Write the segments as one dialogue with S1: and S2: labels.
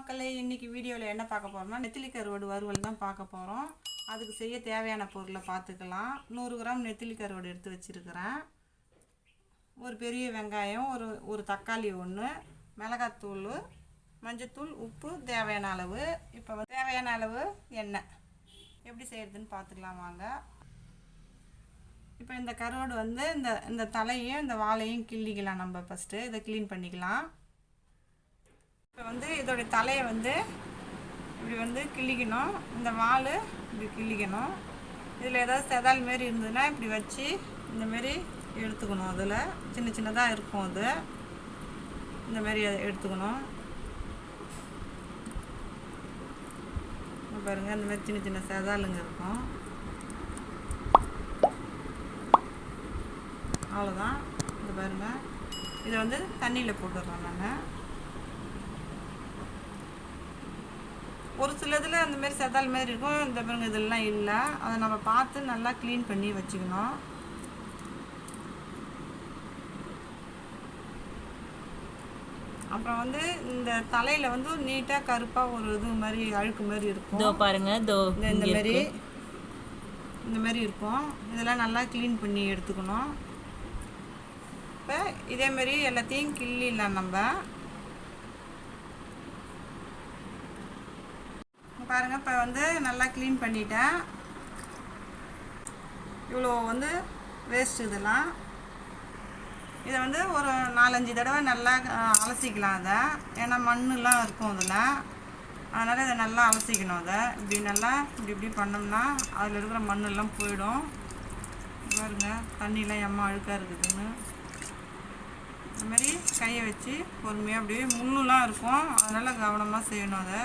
S1: மக்களே, இன்னைக்கு வீடியோவில் என்ன பார்க்க போகிறோம்னா நெத்திலி கருவாடு வறுவல் தான் பார்க்க போகிறோம். அதுக்கு செய்ய தேவையான பொருளை பார்த்துக்கலாம். 100 கிராம் நெத்திலி கருவாடு எடுத்து வச்சுருக்கிறேன். ஒரு பெரிய வெங்காயம், ஒரு தக்காளி ஒன்று, மிளகாத்தூள், மஞ்சத்தூள், உப்பு தேவையான அளவு. இப்போ தேவையான அளவு எண்ணெய். எப்படி செய்கிறதுன்னு பார்த்துக்கலாம் வாங்க. இப்போ இந்த கருவாடு இந்த தலையும் இந்த வாழையும் கிள்ளிக்கலாம். நம்ம ஃபஸ்ட்டு இதை க்ளீன் பண்ணிக்கலாம். இப்போ இதோடைய தலையை இப்படி கிள்ளிக்கணும். இந்த வால் இப்படி கிள்ளிக்கணும். இதில் ஏதாவது செதால் மாரி இருந்ததுன்னா இப்படி வச்சு இந்தமாரி எடுத்துக்கணும். அதில் சின்ன சின்னதாக இருக்கும். அது இந்தமாரி எடுத்துக்கணும். பாருங்கள், இந்தமாரி சின்ன சின்ன செதாலுங்க இருக்கும். அவ்வளோதான். இது பாருங்கள், இதை தண்ணியில் போட்டுடுறோம். நான் ஒரு சிலதில் அந்தமாரி செதால் மாரி இருக்கும். இந்த பாருங்க, இதெல்லாம் இல்லை. அதை நம்ம பார்த்து நல்லா க்ளீன் பண்ணி வச்சுக்கணும். அப்புறம் இந்த தலையில் நீட்டாக கருப்பாக ஒரு இது மாதிரி அழுக்கு மாதிரி இருக்கும். பாருங்க, இந்த மாதிரி இருக்கும். இதெல்லாம் நல்லா க்ளீன் பண்ணி எடுத்துக்கணும். இப்போ இதேமாரி எல்லாத்தையும் கிள்ளிடலாம். நம்ம பாருங்கள், இப்போ நல்லா க்ளீன் பண்ணிட்டேன். இவ்வளோ வேஸ்ட் இதெல்லாம். இதை ஒரு 4-5 தடவை நல்லா அலசிக்கலாம். அதை ஏன்னா மண்ணெலாம் இருக்கும் அதில். அதனால் இதை நல்லா அலசிக்கணும். அதை இப்படி நல்லா இப்படி பண்ணோம்னா அதில் இருக்கிற மண்ணெல்லாம் போயிடும். பாருங்க, தண்ணியெலாம் எம்மா அழுக்காக இருக்குதுன்னு. இந்தமாரி கையை வச்சு பொறுமையாக அப்படியே முள்ளுலாம் இருக்கும். அதனால் கவனமாக செய்யணும். அதை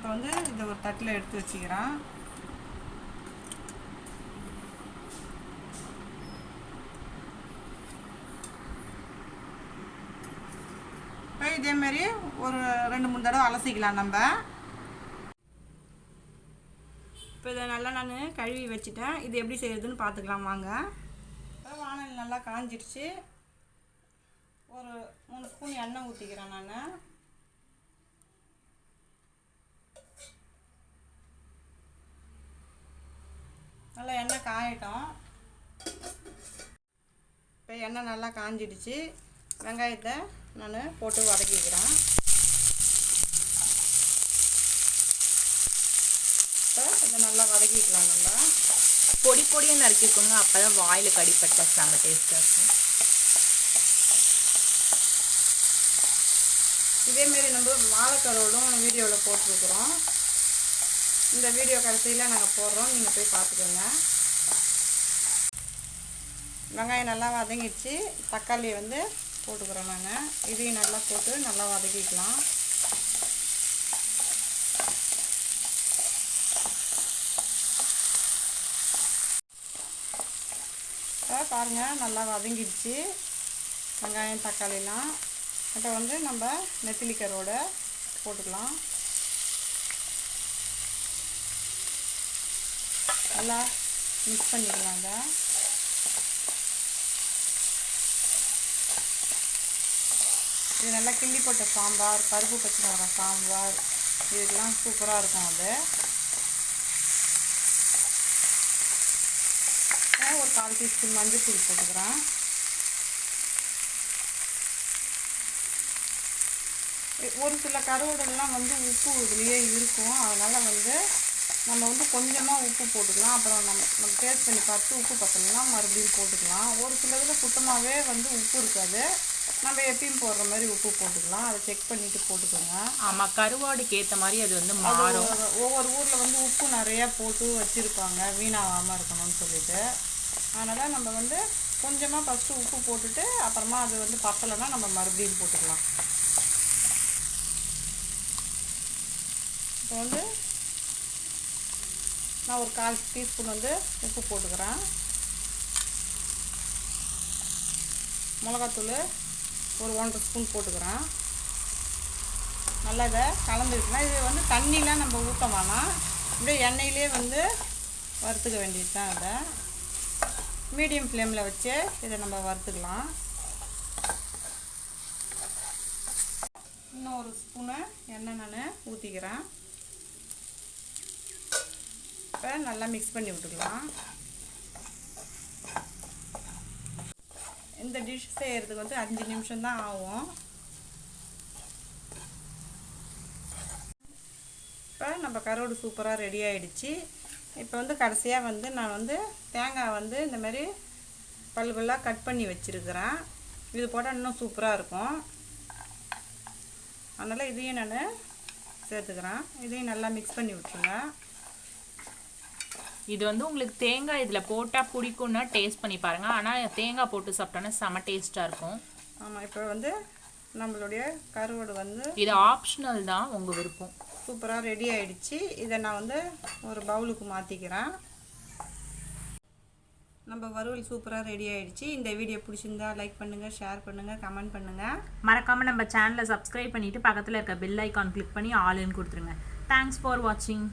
S1: இப்போ இதை ஒரு தட்டில் எடுத்து வச்சுக்கிறேன். இப்போ இதேமாரி ஒரு 2-3 தடவை அலசிக்கலாம் நம்ம. இப்போ இதை நல்லா நான் கழுவி வச்சுட்டேன். இது எப்படி செய்யறதுன்னு பார்த்துக்கலாம் வாங்க. இப்போ வானல் நல்லா காஞ்சிடுச்சு. ஒரு 3 ஸ்பூன் எண்ணெய் ஊற்றிக்கிறேன். நான் நல்லா எண்ணெய் காயட்டும். இப்போ எண்ணெய் நல்லா காஞ்சிடுச்சு. வெங்காயத்தை நான் போட்டு வதக்கிக்கிறேன். இப்போ இதை நல்லா வதக்கிக்கலாம். நல்லா
S2: பொடி பொடியாக நறுக்கிக்கோங்க. அப்போ தான் வாயில் கடிப்பட்ட செம்ம டேஸ்ட்டாக இருக்கும்.
S1: இதேமாரி நம்ம வாழைக்கருவாடும் வீடியோவில் போட்டிருக்குறோம். இந்த வீடியோ கடைசியில் நாங்கள் போடுறோம், நீங்கள் போய் பார்த்துக்கோங்க. வெங்காயம் நல்லா வதங்கிடுச்சு. தக்காளியை போட்டுக்கிறோம். நாங்கள் இதையும் நல்லா போட்டு நல்லா வதக்கிக்கலாம். பாருங்கள், நல்லா வதங்கிடுச்சு வெங்காயம் தக்காளிலாம். இப்போ நம்ம நெத்திலி கருவாடை போட்டுக்கலாம். நல்லா மிக்ஸ் பண்ணிக்கலாம். அதை இது நல்லா கிள்ளி போட்ட சாம்பார், பருப்பு பச்சை மிளகா சாம்பார், இதுக்கெல்லாம் சூப்பராக இருக்கும். அது ஒரு 1/4 டீஸ்பூன் மஞ்சள் போட்டுக்கிறேன். ஒரு சில கருவாடுலாம் உப்பு இதுலேயே இருக்கும். அதனால் நம்ம கொஞ்சமாக உப்பு போட்டுக்கலாம். அப்புறம் நம்ம டேஸ்ட் பண்ணி பார்த்து உப்பு பத்தலைன்னா மறுபடியும் போட்டுக்கலாம். ஒரு சிலதில் சுத்தமாகவே உப்பு இருக்காது. நம்ம எப்பயும் போடுற மாதிரி உப்பு போட்டுக்கலாம். அதை செக் பண்ணிவிட்டு போட்டுக்கோங்க.
S2: ஆமாம், கருவாடுக்கு ஏற்ற மாதிரி அது மாறும்.
S1: ஒவ்வொரு ஊரில் உப்பு நிறையா போட்டு வச்சுருப்பாங்க, வீணாகாமல் இருக்கணும்னு சொல்லிட்டு. அதனால் நம்ம கொஞ்சமாக ஃபஸ்ட்டு உப்பு போட்டுட்டு அப்புறமா அது பத்தலைன்னா நம்ம மறுபடியும் போட்டுக்கலாம். இப்போ நான் ஒரு 1/4 டீஸ்பூன் உப்பு போட்டுக்கிறேன். மிளகாத்தூள் ஒரு 1/2 ஸ்பூன் போட்டுக்கிறேன். நல்லா இதை கலந்துக்கலாம். இது தண்ணிலாம் நம்ம ஊற்ற வேணாம். அப்படியே எண்ணெயிலே வறுத்துக்க வேண்டியது தான். அதை மீடியம் ஃப்ளேமில் வச்சு இதை நம்ம வறுத்துக்கலாம். இன்னும் ஒரு ஸ்பூனு எண்ணெய் நான் ஊற்றிக்கிறேன். இப்போ நல்லா மிக்ஸ் பண்ணி விட்டுக்கலாம். இந்த டிஷ் செய்கிறதுக்கு வந்து 5 நிமிஷம் தான் ஆகும். இப்போ நம்ம கருவாடு சூப்பராக ரெடி ஆகிடுச்சு. இப்போ வந்து கடைசியாக வந்து நான் வந்து தேங்காய் வந்து இந்த மாதிரி பல்லுகளாக கட் பண்ணி வச்சுருக்கிறேன். இது போட்டால் இன்னும் சூப்பராக இருக்கும். அதனால் இதையும் நான் சேர்த்துக்கிறேன். இதையும் நல்லா மிக்ஸ் பண்ணி விட்டுருங்க.
S2: இது வந்து உங்களுக்கு தேங்காய் இதில் போட்டால் பிடிக்கும்னா டேஸ்ட் பண்ணி பாருங்கள். ஆனால் தேங்காய் போட்டு சாப்பிட்டோன்னா செம டேஸ்ட்டாக இருக்கும்.
S1: ஆமாம், இப்போ வந்து நம்மளுடைய கருவாடு வந்து
S2: இது ஆப்ஷனல் தான், உங்கள் விருப்பம்.
S1: சூப்பராக ரெடி ஆகிடுச்சு. இதை நான் வந்து ஒரு பவுலுக்கு மாற்றிக்கிறேன். நம்ம வறுவல் சூப்பராக ரெடி ஆகிடுச்சு. இந்த வீடியோ பிடிச்சிருந்தா லைக் பண்ணுங்கள், ஷேர் பண்ணுங்கள், கமெண்ட் பண்ணுங்கள்.
S2: மறக்காமல் நம்ம சேனலை சப்ஸ்கிரைப் பண்ணிவிட்டு பக்கத்தில் இருக்க பெல் ஐக்கான் கிளிக் பண்ணி ஆல்னு கொடுத்துருங்க. தேங்க்ஸ் ஃபார் வாட்சிங்.